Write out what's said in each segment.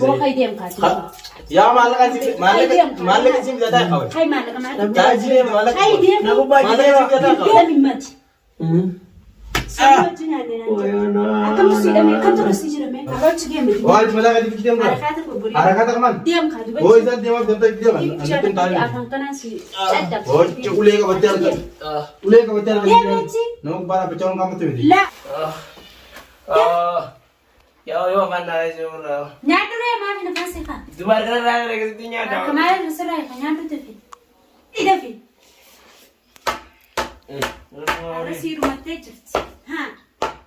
بو خيديم كاتب يا مالك زين زاد خوي هاي مالك مالك تاجي مالك خيديم نبو باجي زاد خوي يا بمات سمعتني انا كم سيدمي كم ترسيجرمي قالت جيم وايد ملاك دي كده حركات كمان ديم كاتب هو اذا ديم ديم انا كنت تعال افهم كناسي هو تقولي كبتل قولي كبتل نو بارا بتشون كم تودي لا يا ما نايزورا نادري ما في نفسي خا دوبار كده راجع كده تنيا دا كمان نسرع نادر تفي ايه في رسيرو متجرت ها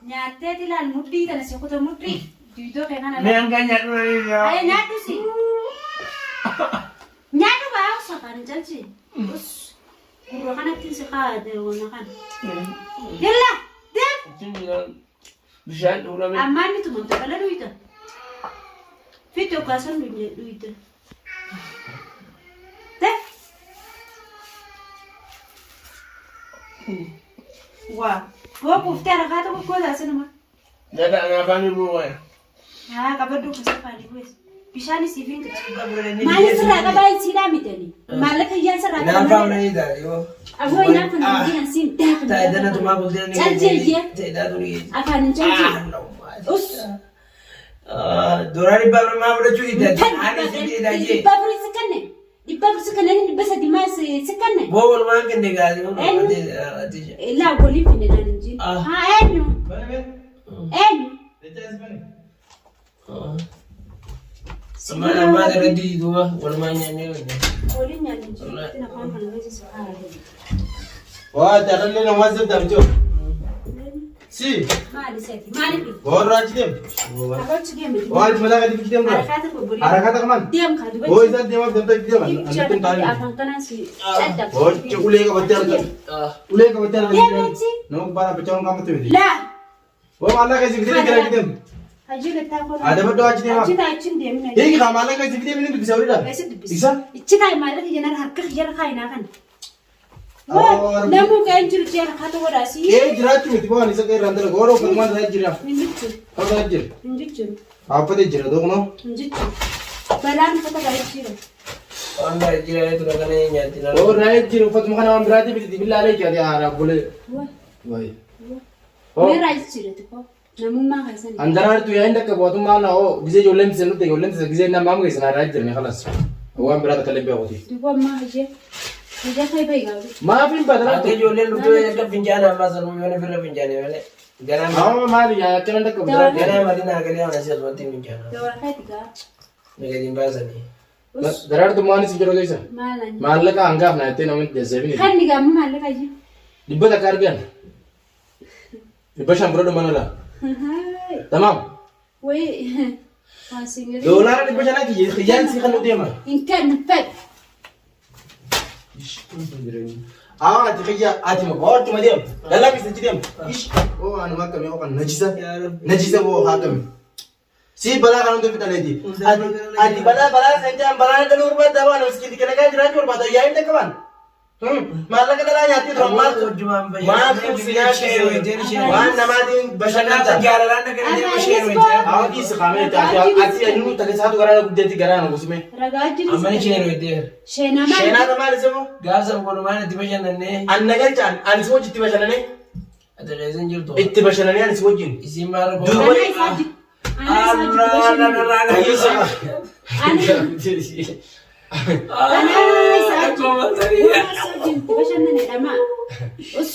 نياتي لا المدي ده نسي كنت مدي ديدو كان مين كان يقول اي نادو سي نادو بقى سكان جالسي بس وروحنا تنسي خاده ونخان يلا ده بشان ولا من أماني تمون تكلا لويدا في توكاسون لويدا ده وا هو كفتة ركعته بكل أسنما لا أنا فاني بوي ها كبردو كسفاني بس بيشاني سيفين كتير ما لسه كباي سيلامي تاني ما لك هي سرعة أنا فاهمني ده يو أبوي نافن مدينة سين ده تايدنا تما بقولني تايدا دوني أفان جالجي أوس دوراني بابر ما بده شو يدا أنا سيدي دا جي بابر سكنة بابر سكنة بس دي ما سكنة بول ما كني قاعد لا قولي في نجانجي ها أنيو أنيو سمعنا ما تردي دوا ولا ما نعني ولا قولي نجانجي تنا فاهم أنا بس سبحان وتعال لنا موظف ده بتشوف سي ما لي سيتي ما لي هو راجل ديم أقولش جيم وايد ملاك دي كده حركات كمان ديم كادو هو اذا ديم ديم انا كنت تعال أفهم كناسي هو تقولي كبتل قولي كبتل نو بارا بتشون كم تودي لا هو مالك زي كده كده هجيلك تاكل هذا بدو أجي ديم هجيلك أجين ديم هيك مالك زي كده من بيسوي ده إيشا إتشتاي مالك يجينا هركخ يجينا خاينا كان نمو كان جل جل خاتو وراسي إيه جرات متى بقى نسأ كير رندل غورو كمان راي جرا نجتشو هذا راي جرا نجتشو apa deh jira dong no? نجتشو بلان كتا غايب جيرو أنا جيرا itu kan ini nyati lalu Oh rakyat jira ufat makan orang berarti bisa dibilang lagi jadi Arab boleh. Wah. Oh. Merah jira tu kok. Namun mah hasan. Antara itu ya indah kebuat mana oh bisa jualan sih nanti jualan sih bisa nama mungkin sana rakyat jira kalas. Orang berarti kalau lebih awal. Tu kok mah aja. Aja kaya bayi kau. Maafin padahal. Aku jualan lu tuh ya kan pinjana masa lu mana film pinjana mana. Jangan Oh mari ya jangan dekat berarti. jangan mati nak kali orang siapa mati pinjana. Dua kaya tiga. Negeri bahasa ni. Darar tuh mana sih jero desa? Malan. Malah kan anggap nah itu namanya desa ini. Kan ni kamu malan aja. Dibuat akar kan? Dibuat campur dengan mana lah? Tamam. Wei. Masih Dolar dibuat sana kiji, kijan sih kan udah mah. Inkan nafad. Ah, tiga aja mau kau cuma diam. Dalam bisa diam. Ish, oh anu makan ya kan najisa, najisa wo hatam. Si bala kan untuk kita lagi. Adi bala senjam bala kan urbat dawan, meski dikena kan jerat urbat ya ini kawan. Malah kita lah nyati dong mal. Mal tuh siapa? Wan nama dia basana Jalan nak kena dia share macam. Audi sekarang itu ati anu tadi satu garana gede tiga garana gusme. Ragajin. Amani share macam. Shena mah. Shena nama disebut. Gaza kono mana tiba jalan ni. Annagan can, an semua jitu basana ni. Ada reason jil tu. Itu basana ni an semua jin. Isi mar ko. Anai sajid. Anai sajid. Anai sajid. Bashan ni dama. Us.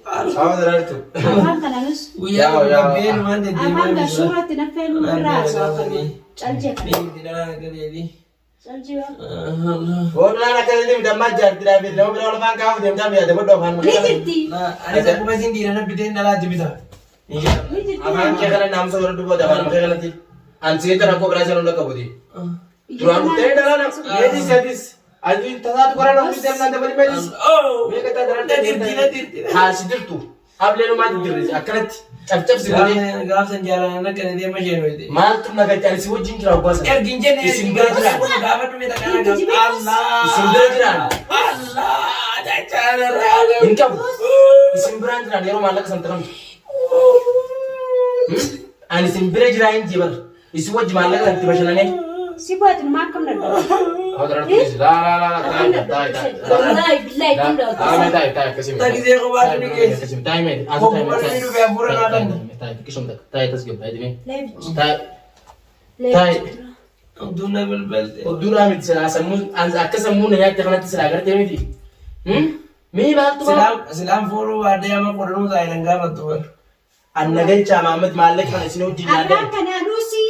Sama darar tu. Abang kalanus. Uya uya ben mana dia. Abang dah surat tina fen ras. Calje kan. Ni tidak ada ni. Calje. Oh, nana kalau ni dah majar tidak ada. Dah berapa orang kau dia dah ada berdoa kan. Nikiti. Ada aku masih di mana biden nala jibita. Abang kaya kalau nama seorang tu buat apa? Mungkin kalau nanti ansi itu aku berasa nunda kau budi. Tuan teh dah lah. Jadi sedis. Aju tazat koran aku bisa nanti beri medis. Oh. Mereka tak darat Tidak. Hasil tu. Abang lu mati diri. Akarat. Cap sih budi. Gaafsan jalan nak kena dia macam itu. Mal tu nak cari si wujud kira apa sih? Ginjen ni. Isim berjiran. Gaafat tu minta kana Allah. Isim berjiran. Allah. Cara. Inkam. Isim berjiran. Dia orang malak santaran. Ani isim berjiran jibar. Isu wajib malak nanti macam mana? سيبوات ما كم نرد هذا رأيت لا تاي والله بالله كم نرد تاي كسيم Tadi saya kau baca ni guys. كسيم تاي ميد Kau kemarin hidup yang buruk akan. تاي كيشوم تاي تسجيل تاي دمي لا تاي لا Duna belbel. ودونا ميد سلاسمون أنز أكسمون يا تخنا تسلاغر تيمتي مي ما تبغى Silam furu ada yang mau kodono saya nengah betul. Annagai Chamamad Malik and Snow Dinada. أنا كان روسي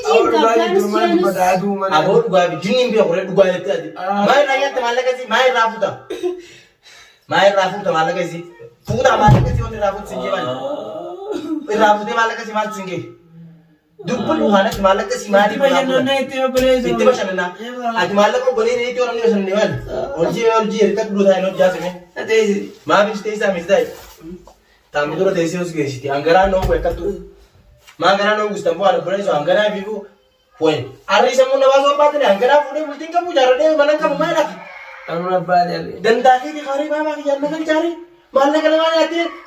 Awak يجي lagi قبل rumah di pada adu mana? About Guabi, Jim be already Guabi. My Rayat Malagasi, my Rafuta. My Rafuta Malagasi. Fuda Malagasi on the Rafut Sinjaman. Rafute Malagasi Matsingi. Dupul Hanak Malagasi Mati Mana itu yang boleh? Itibashana. At Malako Bolini to a Nivel. Or cut blue I not just me. Ada isi. Mavi stays a midday. Tamidoro Tesios Gesti, Angarano, Wekatu. Magarano Gustavo, Preso, Angara Vivu. When Arisa Munavazo Patin, Angara, we think of Mujara, Manaka Mara. Anu apa dia? Then Taki Harima, Yamakari, Malaka,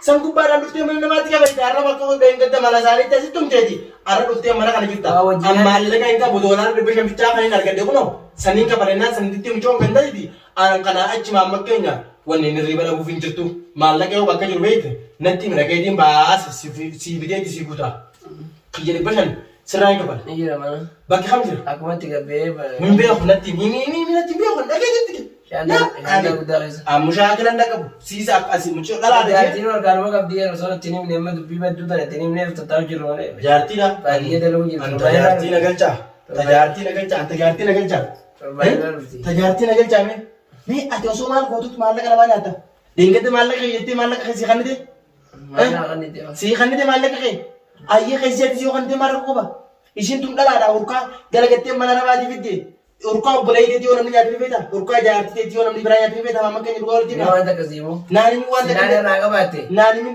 Sankupa, and Matika, Arabako, Benga, Malazari, Tesitum Teddy, Arabutia Marakanita, and Malaka, Budola, the Bishop Chapa, and Arcadono, Sanika Parenas, and Tim Chong and Daddy, Arankana Achima Makena, when in the river of Winter 2, Malaka, Wakaju Wait, nothing like getting Bass, Civitate Sibuta. Kijari person, serai kapal. Iya mana? Bagi hamzir. Aku mati kabe. Mimpi aku nanti, nanti biar aku nanti gitu. Ada udah is. Musyakil anda kabu, sisa asih muncul. Lala ada. Jadi orang karma kap dia soalnya tinim nema tu bibat tu tadi tinim nema tu tahu jero mana. Jarti dah. Dia dah lalu jero. Tajarti nagalca. Tajarti nagalca. Tajarti nagalca me. Me ati osoman kau tu malak kana banyak ta. Dingkat malak yeti malak kasi kan deh. Mana kan itu? Si kan deh malak ke. Ayah kasi si kan deh malak ko ba. Isin tu lala ada urka. Galagete mana nama di video. Urka boleh dia orang ni jadi beda. Urka jadi dia orang ni berani jadi beda. Mama kan urka dia. Mana tak kasimu? Nani mu wanda. Nani raga bate. Nani mu.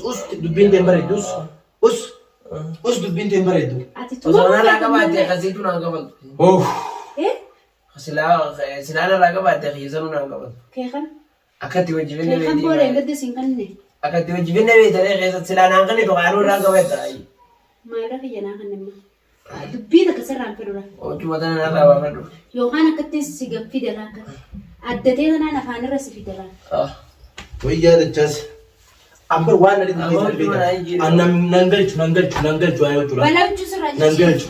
Us dubin tembare dus. Us dubin tembare du. Soalnya raga bate kasi tu raga bate. Oh. Sila raga bate kasi tu raga bate. كيخن Akat diwajibin na كيخن بوري قد سينكنني Akat diwajibin na kasi sila nangkan itu karo raga bate. ما له ينا خنما دبيدا كسر عن كدورا Oh cuma tanah rawa kan. يوهانا كتس سيجا في دلاك أدتين أنا فانا رس في دلاك Oh. Wajah ada cas. Amber wan ada di beda. Anam nanggal cu ayo curah. ولا بجوز راجع Nanggal cu.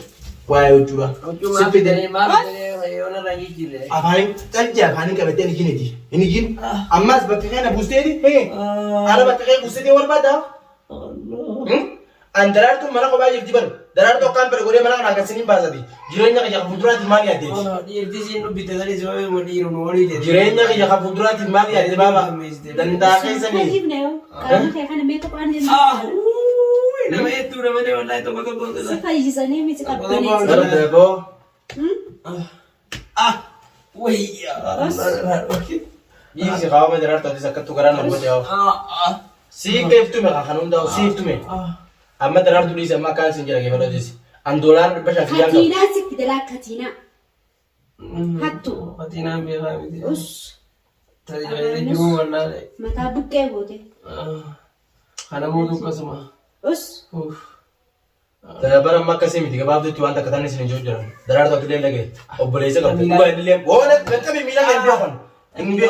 Ayo curah. Cuma dari mana dari orang lagi gila. Apain? Kerja apain kau betul ini di. Ini gin. Amas berkaitan dengan buste di. Hei. Ada berkaitan buste di orang pada. Antara tu mana kau bayar di baru. Darar tu kan pergoleh mana nak kasih ni bahasa di. Jirenya kerja kabudra di mana dia. Oh, dia di sini lu bitar dari semua mau di rumah dia. Jirenya kerja kabudra di mana dia baba. Dan dah kisah ni. كيف نيو كان كيخن ميك اب عندي Nama itu namanya online tu bagus bagus. سفا يجي سنة ميسك اب Darat debo. Wih ya. Ini si kau mendarat tadi sekat tukaran apa jauh. Si kef tu mereka kanun dah. Si tu me. Amma darat tu di sama kan sinjil lagi pada jisi. Andolan berbahasa Fiang. كاتينا سك دلاك كاتينا هاتو Katina biasa gitu. أس Tadi ada juga mana. متى بكى بودي Karena mau tuh semua. أس Darat amma kasih miti. Kebab tu tuan tak kata ni sinjil jalan. Darat tu dia lagi. Operasi kau tu. Gua ini lem. Oh nak kami mila lem biarkan. Imbio.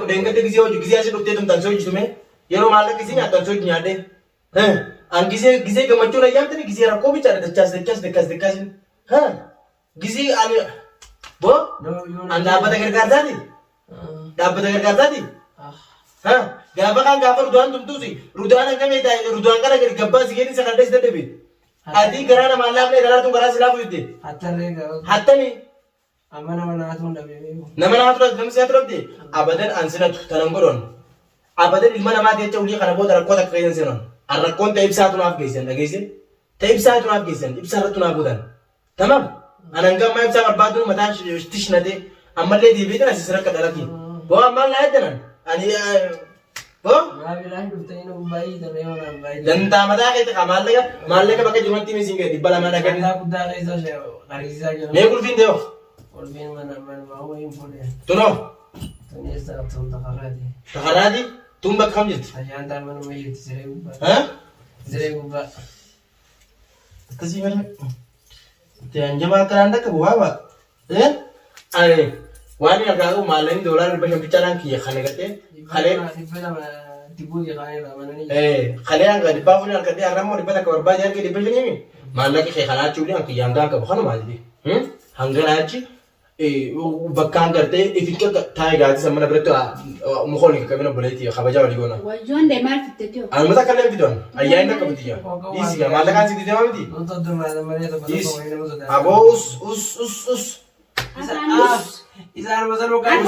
Dengan tu kisi aja dokter tu tanso itu me. Yang malah kisi ni tanso ni ada. Ang kisi kemacu na yang tadi kisi rakau bicara dekas. Kisi ane. Bo? Anda apa dengar kata tadi? Dapat dengar kata tadi? Gapa kan gapa rudan tum sih. Rudan kan kita rudan kan agar gapa sih ni sekarang dah debit. Adi kerana malam ni dalam tu kerana silap itu. Hatta ni. Mana atun dah bebe. Nama nama tu kami siapa tu? Abadan ansina tu tanam koron. Abadan ilmu nama dia cakap dia kerana bodoh kota kerajaan senon. Arrak kon taib satu naf gisen, dah gisen. Taib satu naf gisen. Ibsar tu naf budan. Tamam. Anangga mai ibsar berbadu mata stish nade. Amal le di beda nasi serak kadalaki. Bawa amal lain dengan. Ani. Bo? Bilang kita ini bayi dan orang bayi. Dan tamada kita kamal lega pakai cuma tim singgah di bala mana kan. Aku dah kisah saya, kisah je. Mekul fin deo. Oleh mana mau impor ya. Tu no. Tanya saya tu tak kerja. Takaradi. Tumbak kamjit. Tanya antar mana mau itu saya ubah. Hah? Saya ubah. Akkasii malee. Itti hanjabaa akkanaan akka bu'aa Ani waan inni argaa jiru maallaqni doolaara 500 bichaadhaan kiyya kana gadhee kalee kalee hanga dhibbaa fuudhee harkatee har'ammoo dhibba takka barbaade harkee dhibba shanii maallaqa kee kanaa achuudhaan akka yaangaa qabu kanuma jedhee hangana achi bakkaan gartee ificha taa'ee gaazisa mana biratti mukoon hin qabina buleetii kabajaa walii goona. Wajjoon deemaa fiddatee. Anuma takka illee fidoon ayyaanni takka bitiyya. Dhiisi maallaqaan si deemaa miti. Aboo us. Isaan bosonuu kan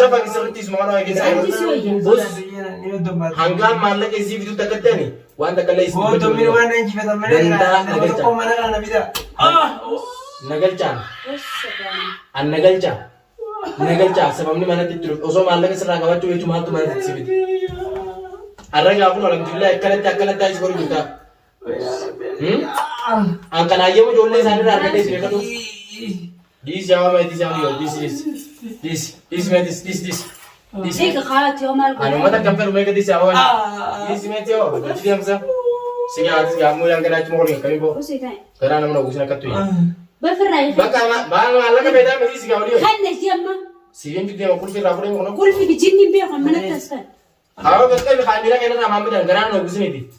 Coba kisirtis mana lagi hanggang malah ke sini itu tak ketemu, wanda kalau isi. Oh, tu minuman yang kita temen. Kau mana kan nabi dah? Nagalcha. An nagalcha. Sebab ni mana tidur. Oso malah ke serang kawan cuma tu mana sini. Arang aku orang jual kalat isi baru juga. Angkat aja mau jual sana harga deh sini kan. This jawab itu jawab this. Ini kekalat ya mal. Anu mata kamper mereka di jawab. This meteo. Jadi yang sah. Siapa kamu yang kena cuma orang kami bo. Karena nama nak usaha katu ya. Berferai. Bang malah kan beda mesti si kau dia. Kan dah siapa? Siapa juga yang kulfi rapor yang mana? Kulfi di jinni biar kau mana taskan. Kalau betul khamila kena nama ambil dan karena nak usaha ini.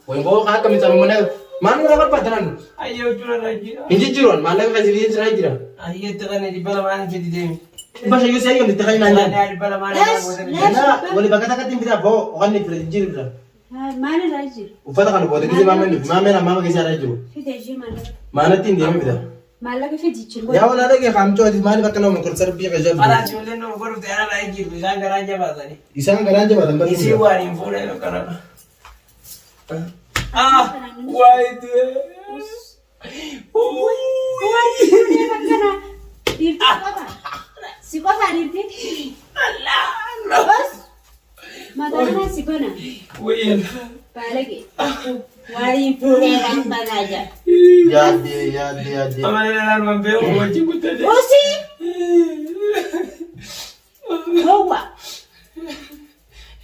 Woi bo kami sama mana? Mana orang padanan? Ayo jual lagi. Ini jualan, malah kasih dia cerai dia. Ayo tekan di bawah mana jadi deh. Bahasa Inggris yang ditekan nanya. Di bawah mana? Nah, boleh bakat tim kita bo, kan ni pergi bila. Mana lagi? Ufata kan bo, jadi mama kisah raju. Fitej mana? Mana tim dia bila? Malah ke fitej cil. Ya wala lagi kamco di mana bakal nomor konser biar kerja. Para jualan nomor tiada lagi. Isang garanja bahasa ni. Isang garanja bahasa. Isi waring pun ada karena. Wah itu. Si kau hari ni? Bos, mana si kau na? Wih. Palagi. Wari punya kan aja. Ya dia. Amal dalam membeli wajib betul. Oh si. Bawa.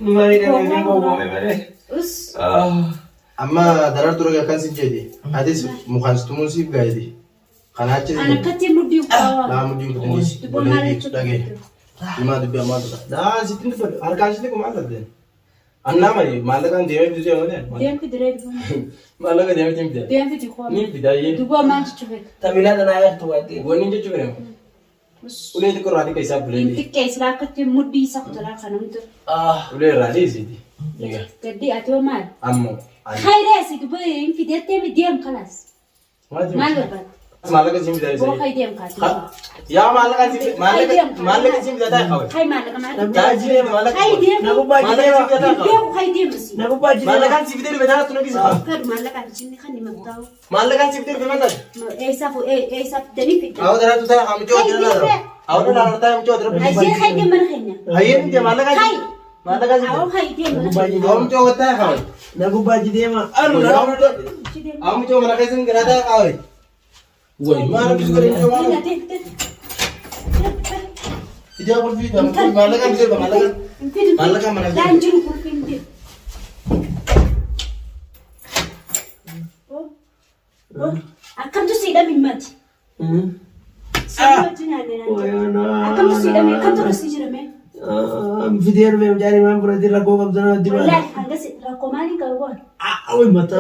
Numari dalam bawa memang. Us. Amma darar turu kan sin jadi. Hadis mukan tumun sih gaidi. Karena aja. Anak kecil mudi kawan. Nah mudi kutenis. Boleh lagi. Lima tu biar mana? Dah situ tu harga sini kemana tu? Anna mari, malah kan dia itu je mana? Dia yang kedua itu. Malah kan dia macam tu. Dia yang kedua. Ni bidaya. Tu gua manci cuba. Tapi lah tanah tu ada. Gua ni je cuba. Uleh itu kau rati kaisa boleh ni. Inti kes lah kecil mudi sakit lah kan untuk. Uleh rati sih. Iya. Jadi atuh mal. Ammo. Hai deh sih tu boleh inti dia temi diam kelas. Mal berbat. Malah kan sini bidaya. Gua hai diam kelas. Ya malah kan sini sini bidaya kau. Hai mal kan mal. Gaji malah. Hai diam. Naku baji Malah dia. sini bidaya Dia kau. hai diam sih. Naku baji Malah dia. kan sini bidaya tu nak kisah. Kan mal kan sini kan ni tahu. Malah kan sini bidaya mana? Sap jadi fit. Awak darar tu saya kami coba darar. Awak darar tu kami coba darar. Hai dia hai dia mana kayaknya. Hayin dia malah kan. Hai. Malah kan. Awak hai dia mana. Awak coba tak kau. Naku baji dia mah. Awak coba mana kaisin kerada kau. Woi, mana bisa kau coba? Tidak apa sih, malah kan bisa malah kan mana? Lanjut kurang dia. Oh, akan tu sudah mimat. Semua tu nanti. Akan tu sudah mimat, akan tu sudah mimat. Video ni mencari mana berarti lagu kamu sana di mana? Wallahi, angga sih, rakomani kau. Wih mata.